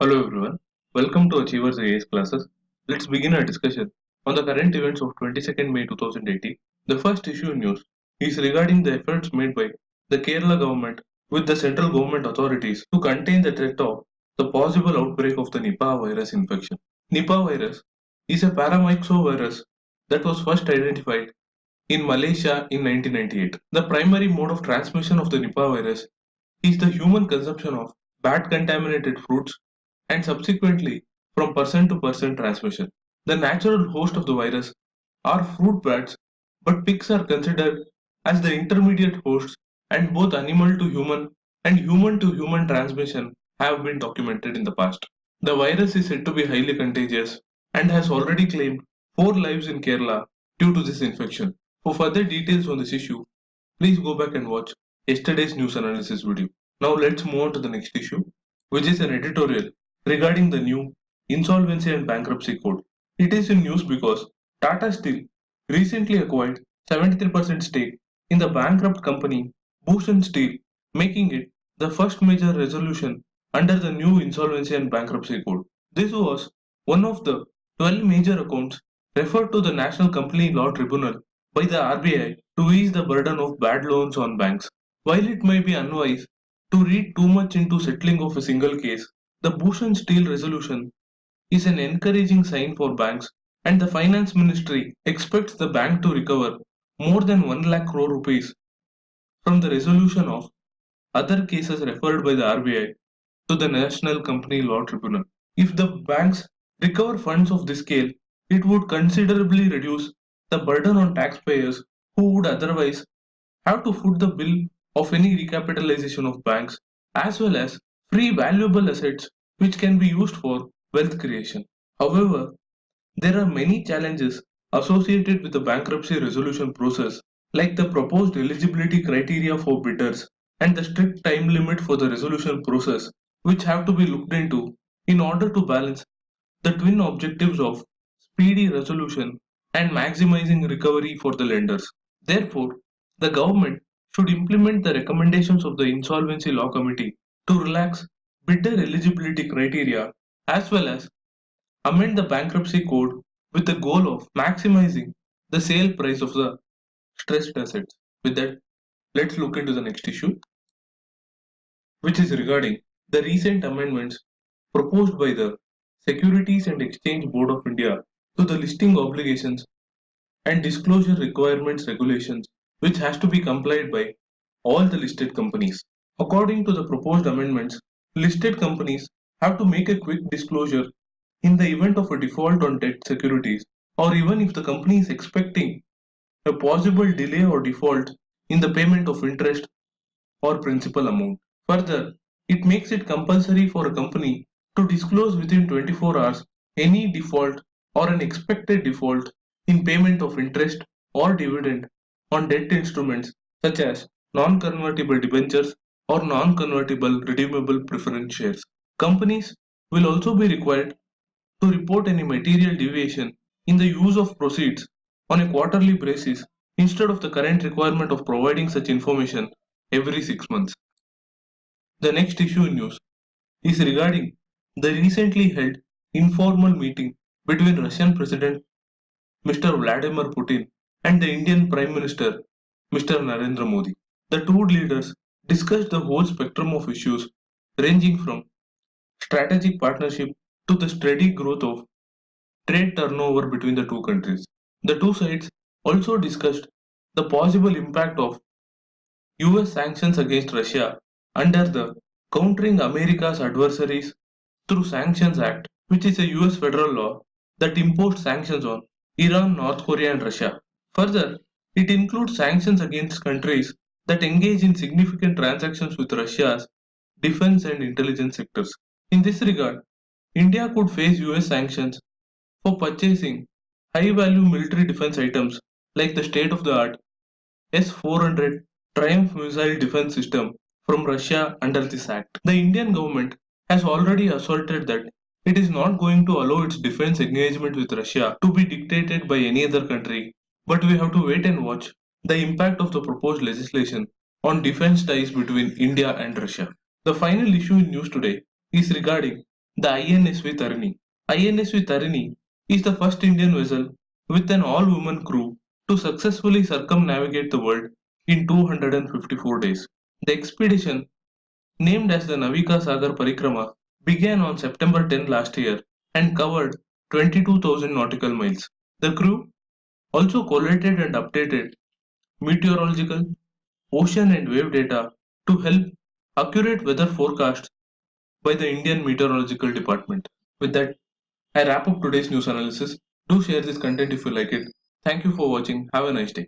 Hello everyone, welcome to Achievers IAS classes. Let's begin our discussion on the current events of 22nd May 2018. The first issue in news is regarding the efforts made by the Kerala government with the central government authorities to contain the threat of the possible outbreak of the Nipah virus infection. Nipah virus is a paramyxovirus that was first identified in Malaysia in 1998. The primary mode of transmission of the Nipah virus is the human consumption of bad contaminated fruits and subsequently from person to person transmission. The natural host of the virus are fruit bats, but pigs are considered as the intermediate hosts, and both animal to human and human to human transmission have been documented in the past. The virus is said to be highly contagious and has already claimed 4 lives in Kerala due to this infection. For further details on this issue, please go back and watch yesterday's news analysis video. Now let's move on to the next issue, which is an editorial regarding the new Insolvency and Bankruptcy Code. It is in news because Tata Steel recently acquired 73% stake in the bankrupt company Bhushan Steel, making it the first major resolution under the new Insolvency and Bankruptcy Code. This was one of the 12 major accounts referred to the National Company Law Tribunal by the RBI to ease the burden of bad loans on banks. While it may be unwise to read too much into settling of a single case, the Bhushan Steel resolution is an encouraging sign for banks, and the Finance Ministry expects the bank to recover more than 1 lakh crore rupees from the resolution of other cases referred by the RBI to the National Company Law Tribunal. If the banks recover funds of this scale, it would considerably reduce the burden on taxpayers who would otherwise have to foot the bill of any recapitalization of banks, as well as free valuable assets which can be used for wealth creation. However, there are many challenges associated with the bankruptcy resolution process, like the proposed eligibility criteria for bidders and the strict time limit for the resolution process, which have to be looked into in order to balance the twin objectives of speedy resolution and maximizing recovery for the lenders. Therefore, the government should implement the recommendations of the Insolvency Law Committee to relax bidder eligibility criteria as well as amend the bankruptcy code with the goal of maximizing the sale price of the stressed assets. With that, let's look into the next issue, which is regarding the recent amendments proposed by the Securities and Exchange Board of India to the listing obligations and disclosure requirements regulations, which has to be complied by all the listed companies. According to the proposed amendments, listed companies have to make a quick disclosure in the event of a default on debt securities, or even if the company is expecting a possible delay or default in the payment of interest or principal amount. Further, it makes it compulsory for a company to disclose within 24 hours any default or an expected default in payment of interest or dividend on debt instruments such as non-convertible debentures or non-convertible redeemable preference shares. Companies will also be required to report any material deviation in the use of proceeds on a quarterly basis instead of the current requirement of providing such information every 6 months. The next issue in news is regarding the recently held informal meeting between Russian President Mr. Vladimir Putin and the Indian Prime Minister Mr. Narendra Modi. The two leaders discussed the whole spectrum of issues ranging from strategic partnership to the steady growth of trade turnover between the two countries. The two sides also discussed the possible impact of US sanctions against Russia under the Countering America's Adversaries Through Sanctions Act, which is a US federal law that imposed sanctions on Iran, North Korea, and Russia. Further, it includes sanctions against countries that engage in significant transactions with Russia's defense and intelligence sectors. In this regard, India could face US sanctions for purchasing high value military defense items like the state of the art S-400 Triumph missile defense system from Russia under this act. The Indian government has already asserted that it is not going to allow its defense engagement with Russia to be dictated by any other country, but we have to wait and watch the impact of the proposed legislation on defense ties between India and Russia. The final issue in news today is regarding the INSV Tarini. INSV Tarini is the first Indian vessel with an all-woman crew to successfully circumnavigate the world in 254 days. The expedition, named as the Navika Sagar Parikrama, began on September 10 last year and covered 22,000 nautical miles. The crew also collated and updated meteorological, ocean and wave data to help accurate weather forecasts by the Indian Meteorological Department. With that, I wrap up today's news analysis. Do share this content if you like it. Thank you for watching. Have a nice day.